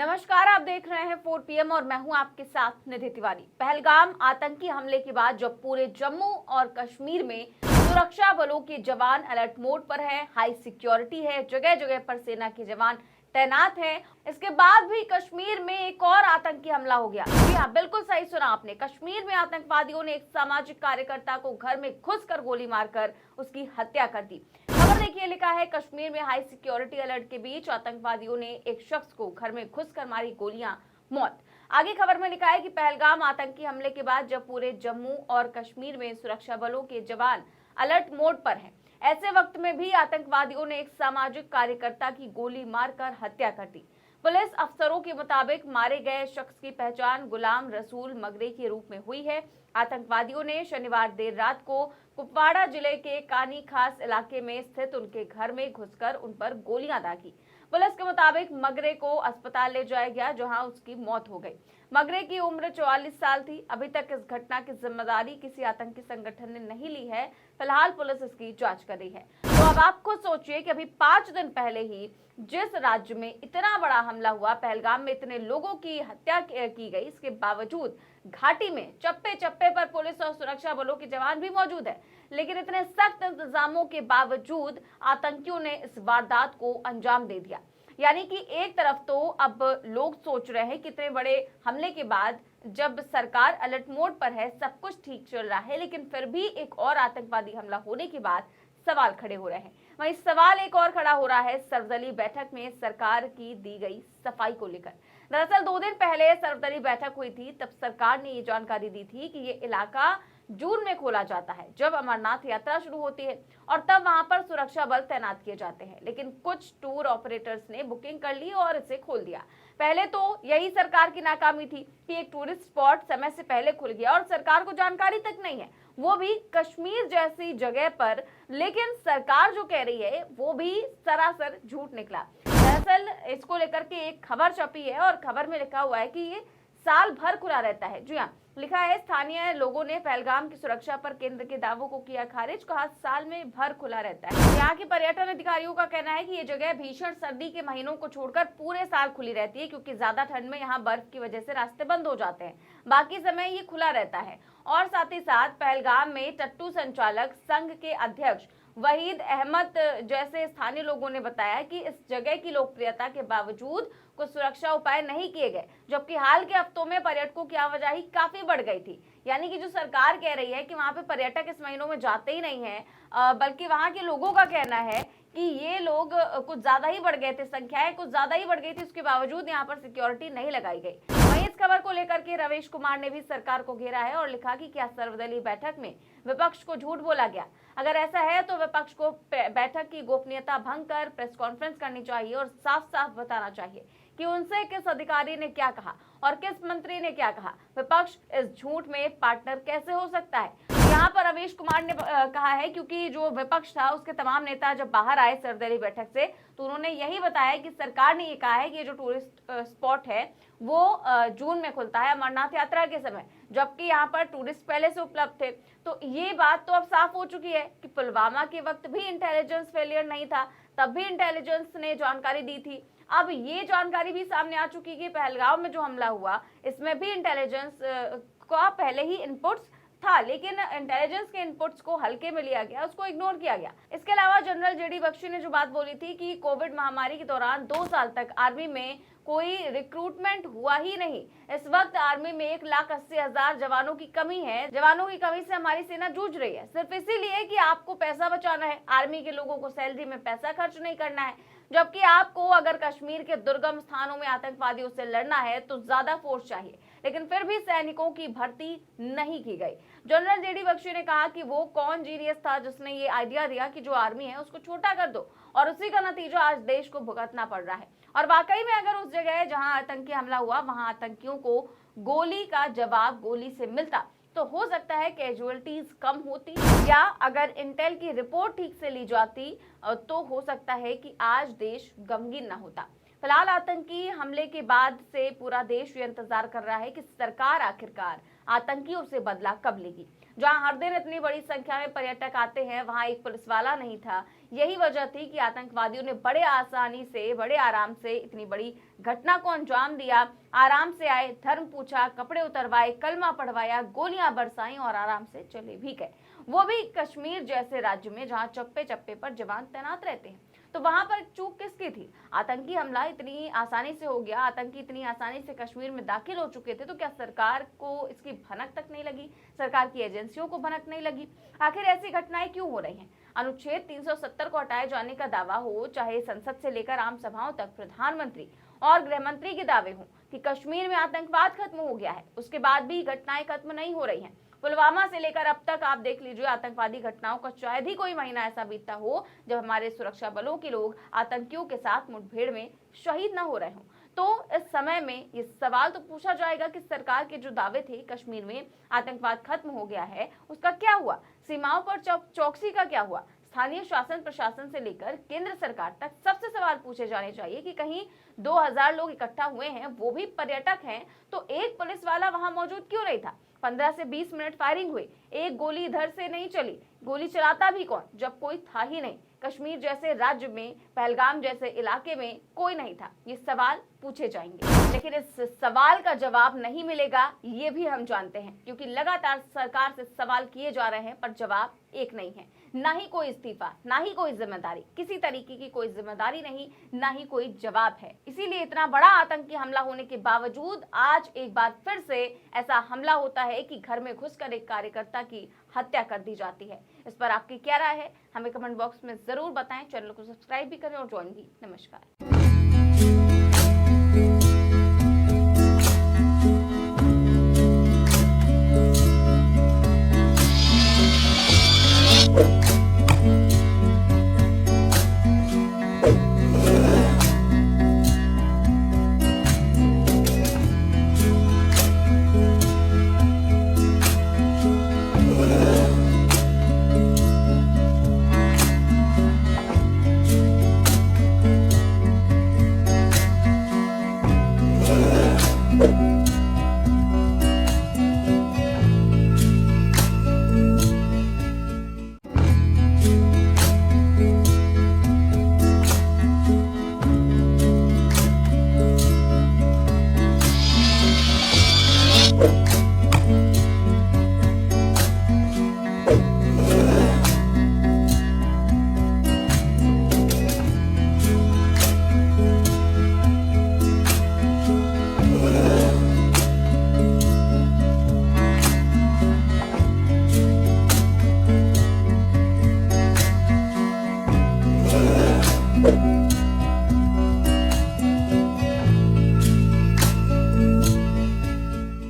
नमस्कार, आप देख रहे हैं 4 PM और मैं हूं आपके साथ निधि तिवारी। पहलगाम आतंकी हमले के बाद जब पूरे जम्मू और कश्मीर में सुरक्षा बलों के जवान अलर्ट मोड पर हैं, हाई सिक्योरिटी है, जगह जगह पर सेना के जवान तैनात हैं, इसके बाद भी कश्मीर में एक और आतंकी हमला हो गया। जी हाँ, बिल्कुल सही सुना आपने। कश्मीर में आतंकवादियों ने एक सामाजिक कार्यकर्ता को घर में घुसकर गोली मारकर उसकी हत्या कर दी। खबर देखिए, लिखा है कश्मीर में हाई सिक्योरिटी अलर्ट के बीच आतंकवादियों ने एक शख्स को घर में घुसकर मारी गोलियां, मौत। आगे खबर में लिखा है कि पहलगाम आतंकी हमले के बाद जब पूरे जम्मू और कश्मीर में सुरक्षा बलों के जवान अलर्ट मोड पर हैं, ऐसे वक्त में भी आतंकवादियों ने एक सामाजिक कार्यकर्ता की गोली मारकर हत्या कर दी। पुलिस अफसरों के मुताबिक मारे गए शख्स की पहचान गुलाम रसूल मगरे के रूप में हुई है। आतंकवादियों ने शनिवार देर रात को कुपवाड़ा जिले के कानी खास इलाके में स्थित उनके घर में घुसकर उन पर गोलियां दागी। पुलिस के मुताबिक मगरे को अस्पताल ले जाया गया, जहां उसकी मौत हो गई। मगरे की उम्र 44 साल थी। अभी तक इस घटना की जिम्मेदारी किसी आतंकी संगठन ने नहीं ली है। फिलहाल पुलिस इसकी जांच कर रही है। तो अब आप खुद सोचिए कि अभी 5 दिन पहले ही जिस राज्य में इतना बड़ा हमला हुआ, पहलगाम में इतने लोगों की हत्या की गई, इसके बावजूद घाटी में चप्पे चप्पे पर पुलिस और सुरक्षा बलों के जवान भी मौजूद है, लेकिन इतने सख्त इंतजामों के बावजूद आतंकियों ने इस वारदात को अंजाम दे दिया। यानी कि एक तरफ तो अब लोग सोच रहे हैं कि इतने बड़े हमले के बाद जब सरकार अलर्ट मोड पर है, सब कुछ ठीक चल रहा है, लेकिन फिर भी एक और आतंकवादी हमला होने के बाद सवाल खड़े हो रहे हैं। वहीं सवाल एक और खड़ा हो रहा है सर्वदलीय बैठक में सरकार की दी गई सफाई को लेकर। दरअसल 2 दिन पहले सर्वदलीय बैठक हुई थी, तब सरकार ने ये जानकारी दी थी कि ये इलाका जून में खोला जाता है, जब अमरनाथ यात्रा शुरू होती है, और तब वहां पर सुरक्षा बल तैनात किए जाते हैं। लेकिन कुछ टूर ऑपरेटर्स ने बुकिंग कर ली और इसे खोल दिया। पहले तो यही सरकार की नाकामी थी कि एक टूरिस्ट स्पॉट समय से पहले खुल गया और सरकार को जानकारी तक नहीं है, वो भी कश्मीर जैसी जगह पर। लेकिन सरकार जो कह रही है वो भी सरासर झूठ निकला। दरअसल इसको लेकर के एक खबर छपी है और खबर में लिखा हुआ है कि ये साल भर खुला रहता है। जी हाँ, लिखा है स्थानीय लोगों ने पहलगाम की सुरक्षा पर केंद्र के दावों को किया खारिज, कहा साल में भर खुला रहता है। यहाँ के पर्यटन अधिकारियों का कहना है कि ये जगह भीषण सर्दी के महीनों को छोड़कर पूरे साल खुली रहती है, क्योंकि ज्यादा ठंड में यहाँ बर्फ की वजह से रास्ते बंद हो जाते हैं, बाकी समय ये खुला रहता है। और साथ ही साथ पहलगाम में टट्टू संचालक संघ के अध्यक्ष वहीद अहमद जैसे स्थानीय लोगों ने बताया कि इस जगह की लोकप्रियता के बावजूद कुछ सुरक्षा उपाय नहीं किए गए, जबकि हाल के हफ्तों में पर्यटकों की आवाजाही काफी बढ़ गई थी। यानी कि जो सरकार कह रही है कि वहां पे पर्यटक इस महीनों में जाते ही नहीं है, बल्कि वहां के लोगों का कहना है कि ये लोग कुछ ज्यादा ही बढ़ गए थे, संख्याएं कुछ ज्यादा ही बढ़ गई थी, उसके बावजूद यहाँ पर सिक्योरिटी नहीं लगाई गई। वहीं इस खबर को लेकर के रवीश कुमार ने भी सरकार को घेरा है और लिखा कि क्या सर्वदलीय बैठक में विपक्ष को झूठ बोला गया? अगर ऐसा है तो विपक्ष को बैठक की गोपनीयता भंग कर प्रेस कॉन्फ्रेंस करनी चाहिए और साफ साफ बताना चाहिए कि उनसे किस अधिकारी ने क्या कहा और किस मंत्री ने क्या कहा। विपक्ष इस झूठ में पार्टनर कैसे हो सकता है? यहाँ पर रवीश कुमार ने कहा है, क्योंकि जो विपक्ष था उसके तमाम नेता जब बाहर आए सर्वदलीय बैठक से, तो उन्होंने यही बताया कि सरकार ने ये कहा है कि ये जो टूरिस्ट स्पॉट है वो जून में खुलता है, अमरनाथ यात्रा के समय, जबकि यहाँ पर टूरिस्ट पहले से उपलब्ध थे। तो ये बात तो अब साफ हो चुकी है कि पुलवामा के वक्त भी इंटेलिजेंस फेलियर नहीं था, तब भी इंटेलिजेंस ने जानकारी दी थी। अब ये जानकारी भी सामने आ चुकी है कि पहलगाम में जो हमला हुआ इसमें भी इंटेलिजेंस का पहले ही इनपुट्स था, लेकिन इंटेलिजेंस के इनपुट्स को हल्के में लिया गया, उसको इग्नोर किया गया। इसके अलावा जनरल जेडी बख्शी ने जो बात बोली थी कि कोविड महामारी के दौरान 2 साल तक आर्मी में कोई रिक्रूटमेंट हुआ ही नहीं। इस वक्त आर्मी में 1,80,000 जवानों की कमी है। जवानों की कमी से हमारी सेना जूझ रही है, सिर्फ इसीलिए कि आपको पैसा बचाना है, आर्मी के लोगों को सैलरी में पैसा खर्च नहीं करना है। जबकि आपको अगर कश्मीर के दुर्गम स्थानों में आतंकवादियों से लड़ना है तो ज्यादा फोर्स चाहिए, लेकिन फिर भी सैनिकों की भर्ती नहीं की गई। जनरल जेडी बख्शी ने कहा कि वो कौन जीनियस था जिसने ये आइडिया दिया कि जो आर्मी है उसको छोटा कर दो, और उसी का नतीजा आज देश को भुगतना पड़ रहा है। और वाकई में अगर उस जगह जहां आतंकी हमला हुआ वहां आतंकियों को गोली का जवाब गोली से मिलता तो हो सकता है कैजुअलिटीज कम होती, या अगर इंटेल की रिपोर्ट ठीक से ली जाती तो हो सकता है कि आज देश गमगीन न होता। फिलहाल आतंकी हमले के बाद से पूरा देश ये इंतजार कर रहा है कि सरकार आखिरकार आतंकियों से बदला कब लेगी। जहां हर दिन इतनी बड़ी संख्या में पर्यटक आते हैं, वहां एक पुलिस वाला नहीं था यही वजह थी कि आतंकवादियों ने बड़े आसानी से, बड़े आराम से इतनी बड़ी घटना को अंजाम दिया। आराम से आए, धर्म पूछा, कपड़े उतरवाए, कलमा पढ़वाया, गोलियां बरसाई और आराम से चले भी गए। वो भी कश्मीर जैसे राज्य में जहां चप्पे चप्पे पर जवान तैनात रहते हैं। तो वहां पर चूक किसकी थी? आतंकी हमला इतनी आसानी से हो गया, आतंकी इतनी आसानी से कश्मीर में दाखिल हो चुके थे, तो क्या सरकार को इसकी भनक तक नहीं लगी? सरकार की एजेंसियों को भनक नहीं लगी? आखिर ऐसी घटनाएं क्यों हो रही हैं? अनुच्छेद 370 को हटाए जाने का दावा हो, चाहे संसद से लेकर आम सभाओं तक प्रधानमंत्री और गृह मंत्री के दावे हों कि कश्मीर में आतंकवाद खत्म हो गया है, उसके बाद भी घटनाएं खत्म नहीं हो रही हैं। पुलवामा से लेकर अब तक आप देख लीजिए, आतंकवादी घटनाओं का शायद ही कोई महीना ऐसा बीतता हो जब हमारे सुरक्षा बलों के लोग आतंकियों के साथ मुठभेड़ में शहीद न हो रहे हों। तो इस समय में ये सवाल तो पूछा जाएगा कि सरकार के जो दावे थे कश्मीर में आतंकवाद खत्म हो गया है, उसका क्या हुआ? सीमाओं पर चौकसी का क्या हुआ? स्थानीय शासन प्रशासन से लेकर केंद्र सरकार तक सबसे सवाल पूछे जाने चाहिए कि कहीं 2000 लोग इकट्ठा हुए हैं, वो भी पर्यटक हैं, तो एक पुलिस वाला वहां मौजूद क्यों नहीं था? 15 से 20 मिनट फायरिंग हुई, एक गोली इधर से नहीं चली। गोली चलाता भी कौन जब कोई था ही नहीं? कश्मीर जैसे राज्य में, पहलगाम जैसे इलाके में कोई नहीं था। ये सवाल पूछे जाएंगे, लेकिन इस सवाल का जवाब नहीं मिलेगा, ये भी हम जानते हैं, क्योंकि लगातार सरकार से सवाल किए जा रहे हैं पर जवाब एक नहीं है। ना ही कोई इस्तीफा, ना ही कोई जिम्मेदारी, किसी तरीके की कोई जिम्मेदारी नहीं, ना ही कोई जवाब है। इसीलिए इतना बड़ा आतंकी हमला होने के बावजूद आज एक बार फिर से ऐसा हमला होता है कि घर में घुसकर एक कार्यकर्ता की हत्या कर दी जाती है। इस पर आपकी क्या राय है? हमें कमेंट बॉक्स में जरूर बताएं। चैनल को सब्सक्राइब भी करें और ज्वाइन भी। नमस्कार।